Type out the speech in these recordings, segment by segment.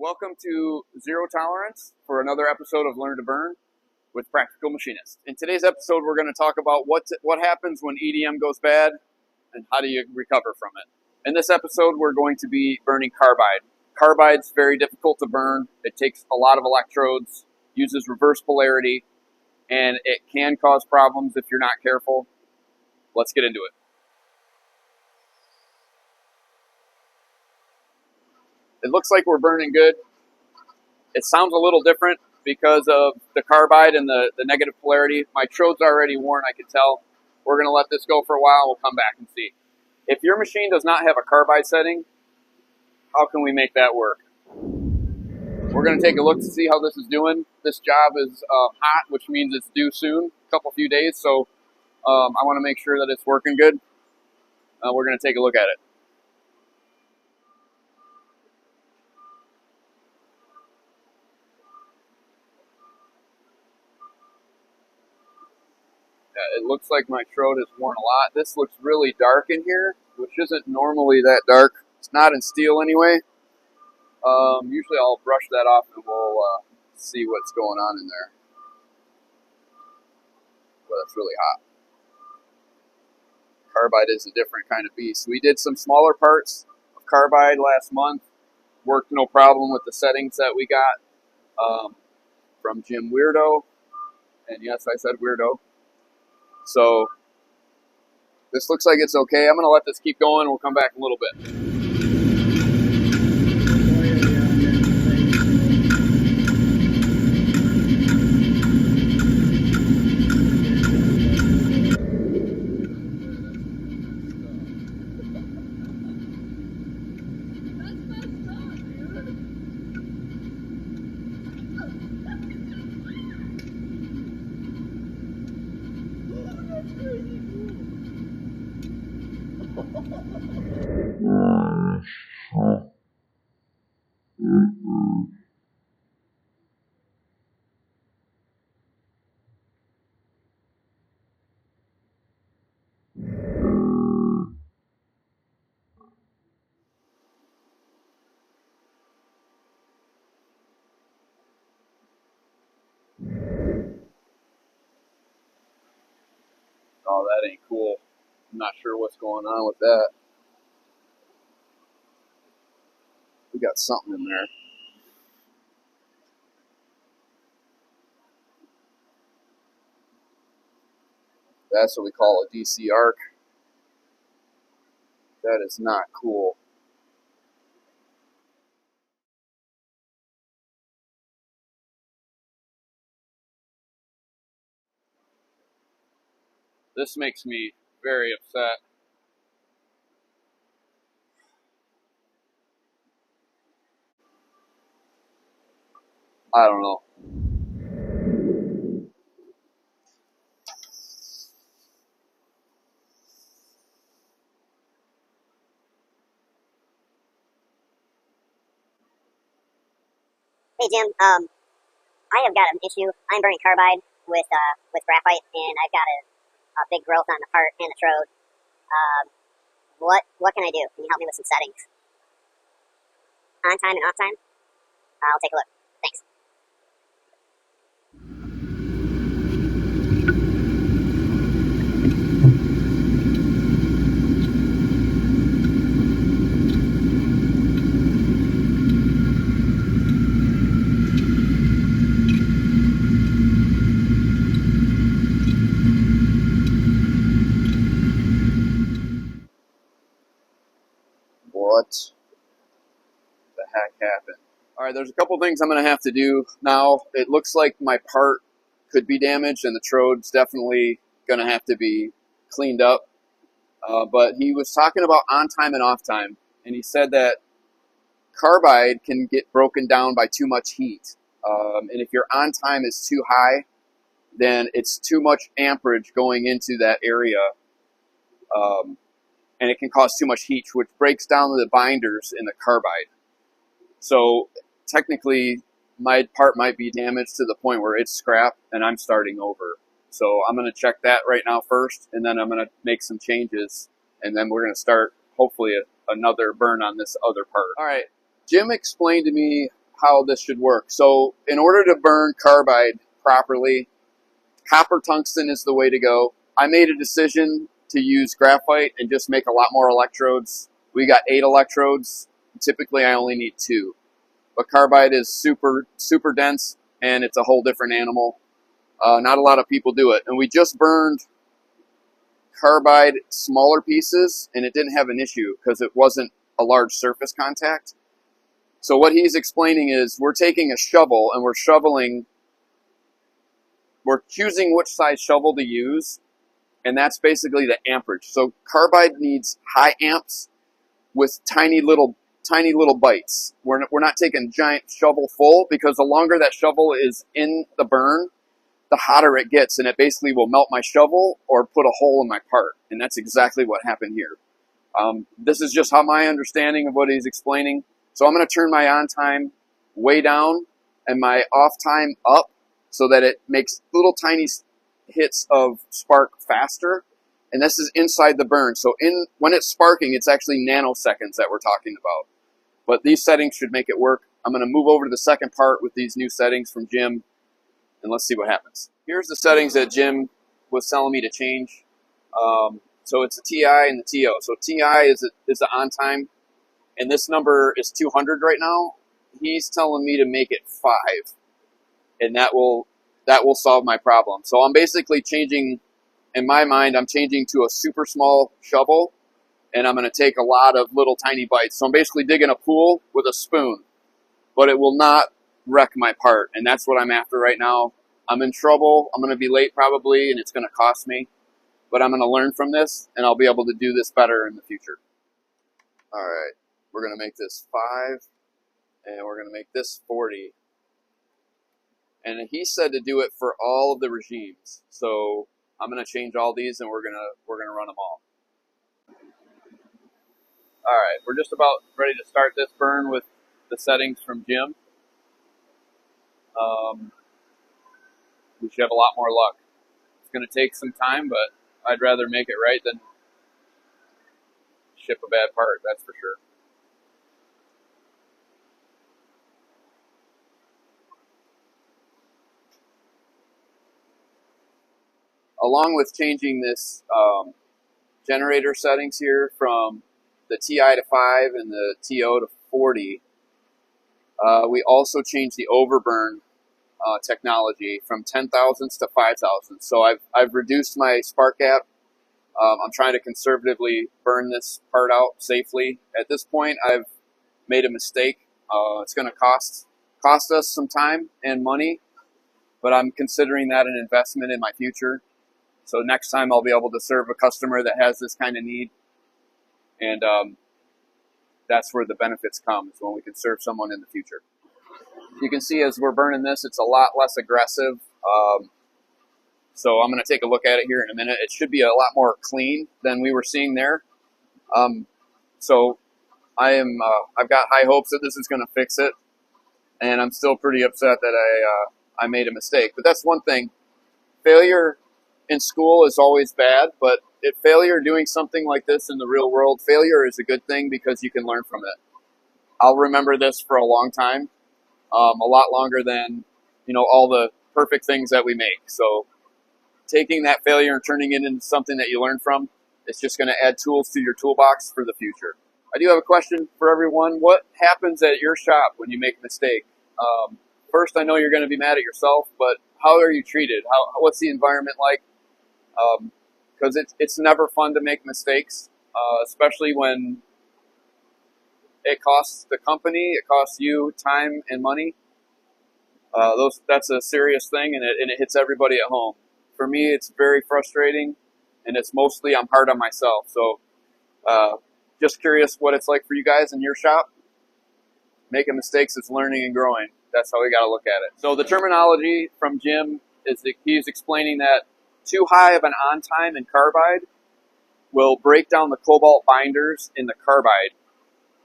Welcome to Zero Tolerance for another episode of Learn to Burn with Practical Machinist. In today's episode, we're going to talk about what happens when EDM goes bad and how do you recover from it. In this episode, we're going to be burning carbide. Carbide's very difficult to burn. It takes a lot of electrodes, uses reverse polarity, and it can cause problems if you're not careful. Let's get into it. It looks like we're burning good. It sounds a little different because of the carbide and the negative polarity. My trode's already worn, I can tell. We're going to let this go for a while. We'll come back and see. If your machine does not have a carbide setting, how can we make that work? We're going to take a look to see how this is doing. This job is hot, which means it's due soon, a few days. So I want to make sure that it's working good. We're going to take a look at it. It looks like my trode is worn a lot. This looks really dark in here, which isn't normally that dark. It's not in steel anyway. Usually I'll brush that off and we'll see what's going on in there. But it's really hot. Carbide is a different kind of beast. We did some smaller parts of carbide last month. Worked no problem with the settings that we got from Jim Weirdo. And yes, I said Weirdo. So this looks like it's okay. I'm going to let this keep going. We'll come back in a little bit. Oh, that ain't cool. I'm not sure what's going on with that. We got something in there. That's what we call a DC arc. That is not cool. This makes me very upset. I don't know. Hey Jim, I have got an issue. I'm burning carbide with graphite, and I've got a big growth on the part and the trode. What can I do? Can you help me with some settings? On time and off time? I'll take a look. Thanks. What the heck happened? All right, there's a couple things I'm going to have to do now. It looks like my part could be damaged, and the trode's definitely going to have to be cleaned up. But he was talking about on time and off time, and he said that carbide can get broken down by too much heat. And if your on time is too high, then it's too much amperage going into that area. And it can cause too much heat, which breaks down the binders in the carbide. So technically, my part might be damaged to the point where it's scrap, and I'm starting over. So I'm going to check that right now first, and then I'm going to make some changes, and then we're going to start, hopefully, another burn on this other part. All right, Jim explained to me how this should work. So in order to burn carbide properly, copper tungsten is the way to go. I made a decision to use graphite and just make a lot more electrodes. We got 8 electrodes. Typically I only need 2. But carbide is super, super dense, and it's a whole different animal. Not a lot of people do it. And we just burned carbide smaller pieces, and it didn't have an issue because it wasn't a large surface contact. So what he's explaining is we're taking a shovel and we're choosing which size shovel to use, and that's basically the amperage. So carbide needs high amps with tiny little bites. We're not taking giant shovel full, because the longer that shovel is in the burn, the hotter it gets, and it basically will melt my shovel or put a hole in my part. And that's exactly what happened here. This is just how my understanding of what he's explaining. So I'm going to turn my on time way down and my off time up so that it makes little tiny hits of spark faster. And this is inside the burn. So when it's sparking, it's actually nanoseconds that we're talking about. But these settings should make it work. I'm going to move over to the second part with these new settings from Jim, and let's see what happens. Here's the settings that Jim was telling me to change. So it's the TI and the TO. So TI is the on time, and this number is 200 right now. He's telling me to make it 5, and that will solve my problem. So I'm basically changing, in my mind, I'm changing to a super small shovel, and I'm going to take a lot of little tiny bites. So I'm basically digging a pool with a spoon, but it will not wreck my part, and that's what I'm after right now. I'm in trouble. I'm going to be late probably, and it's going to cost me, but I'm going to learn from this, and I'll be able to do this better in the future. All right, we're going to make this 5, and we're going to make this 40. And he said to do it for all of the regimes. So I'm going to change all these, and we're going to run them all. All right, we're just about ready to start this burn with the settings from Jim. We should have a lot more luck. It's going to take some time, but I'd rather make it right than ship a bad part, that's for sure. Along with changing this generator settings here from the TI to 5 and the TO to 40, we also changed the overburn technology from 10 thousandths to 5 thousandths. So I've reduced my spark gap. I'm trying to conservatively burn this part out safely. At this point, I've made a mistake. It's going to cost us some time and money, but I'm considering that an investment in my future. So next time I'll be able to serve a customer that has this kind of need, and that's where the benefits come, is when we can serve someone in the future. You can see as we're burning this, it's a lot less aggressive. So I'm going to take a look at it here in a minute. It should be a lot more clean than we were seeing there. So I've got high hopes that this is going to fix it, and I'm still pretty upset that I made a mistake. But that's one thing. Failure in school is always bad, but failure doing something like this in the real world, failure is a good thing because you can learn from it. I'll remember this for a long time, a lot longer than all the perfect things that we make. So taking that failure and turning it into something that you learn from, it's just going to add tools to your toolbox for the future. I do have a question for everyone. What happens at your shop when you make a mistake? First, I know you're going to be mad at yourself, but how are you treated? What's the environment like? Because it's never fun to make mistakes, especially when it costs the company, it costs you time and money. That's a serious thing, and it hits everybody at home. For me, it's very frustrating, and it's mostly I'm hard on myself. So just curious what it's like for you guys in your shop. Making mistakes is learning and growing. That's how we got to look at it. So the terminology from Jim is that he's explaining that too high of an on time in carbide will break down the cobalt binders in the carbide,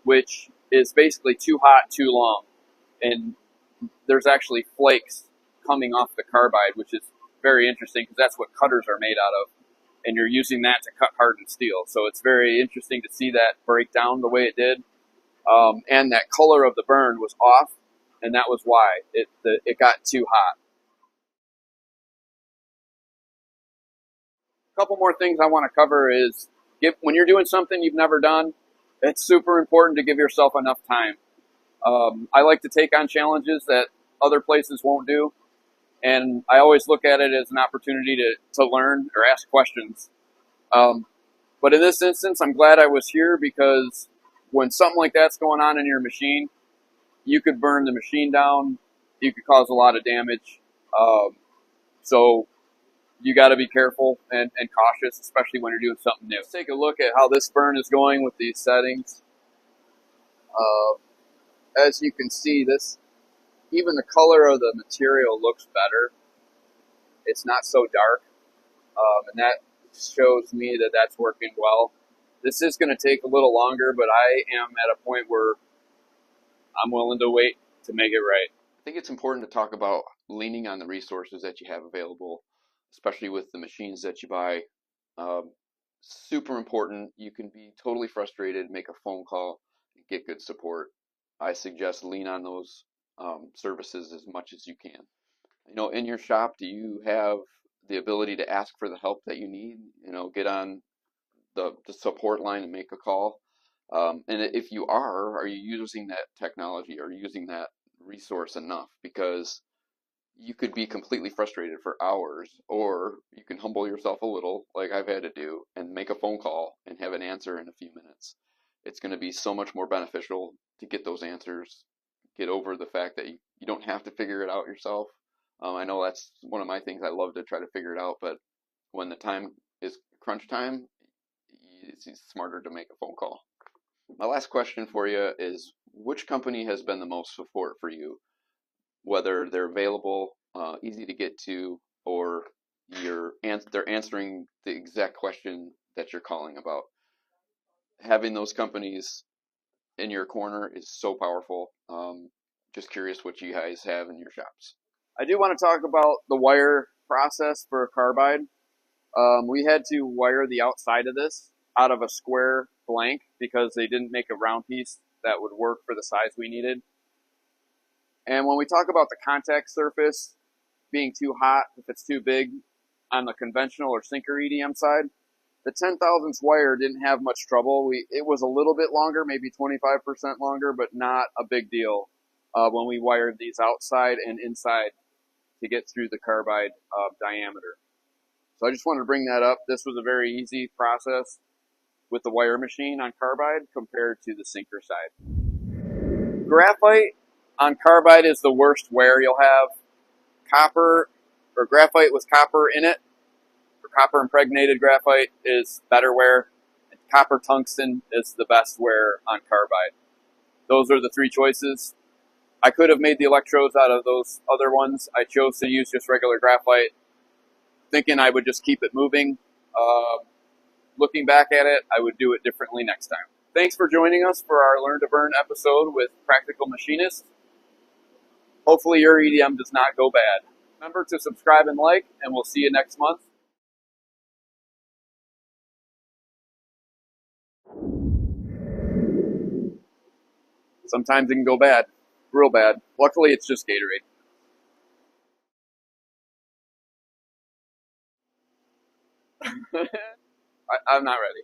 which is basically too hot, too long. And there's actually flakes coming off the carbide, which is very interesting because that's what cutters are made out of. And you're using that to cut hardened steel. So it's very interesting to see that break down the way it did. And that color of the burn was off. and that was why it got too hot. A couple more things I want to cover is when you're doing something you've never done, it's super important to give yourself enough time. I like to take on challenges that other places won't do, and I always look at it as an opportunity to learn or ask questions. But in this instance, I'm glad I was here, because when something like that's going on in your machine, you could burn the machine down. You could cause a lot of damage. So you got to be careful and cautious, especially when you're doing something new. Let's take a look at how this burn is going with these settings. As you can see, even the color of the material looks better. It's not so dark, and that shows me that that's working well. This is going to take a little longer, but I am at a point where I'm willing to wait to make it right. I think it's important to talk about leaning on the resources that you have available, especially with the machines that you buy. Super important. You can be totally frustrated, make a phone call, and get good support. I suggest lean on those services as much as you can. In your shop, do you have the ability to ask for the help that you need? Get on the support line and make a call. And if you are you using that technology or using that resource enough? Because you could be completely frustrated for hours, or you can humble yourself a little, like I've had to do, and make a phone call and have an answer in a few minutes. It's going to be so much more beneficial to get those answers, get over the fact that you don't have to figure it out yourself. I know that's one of my things. I love to try to figure it out, but when the time is crunch time, it's smarter to make a phone call. My last question for you is, which company has been the most support for you? Whether they're available, easy to get to, or they're answering the exact question that you're calling about. Having those companies in your corner is so powerful. Just curious what you guys have in your shops. I do want to talk about the wire process for a carbide. We had to wire the outside of this out of a square blank because they didn't make a round piece that would work for the size we needed. And when we talk about the contact surface being too hot, if it's too big on the conventional or sinker EDM side, the 10 thousandths wire didn't have much trouble. It was a little bit longer, maybe 25% longer, but not a big deal when we wired these outside and inside to get through the carbide diameter. So I just wanted to bring that up. This was a very easy process with the wire machine on carbide compared to the sinker side. Graphite on carbide is the worst wear you'll have. Copper or graphite with copper in it, or copper impregnated graphite, is better wear. And copper tungsten is the best wear on carbide. Those are the three choices. I could have made the electrodes out of those other ones. I chose to use just regular graphite, thinking I would just keep it moving. Looking back at it, I would do it differently next time. Thanks for joining us for our Learn to Burn episode with Practical Machinist. Hopefully your EDM does not go bad. Remember to subscribe and like, and we'll see you next month. Sometimes it can go bad, real bad. Luckily, it's just Gatorade. I'm not ready.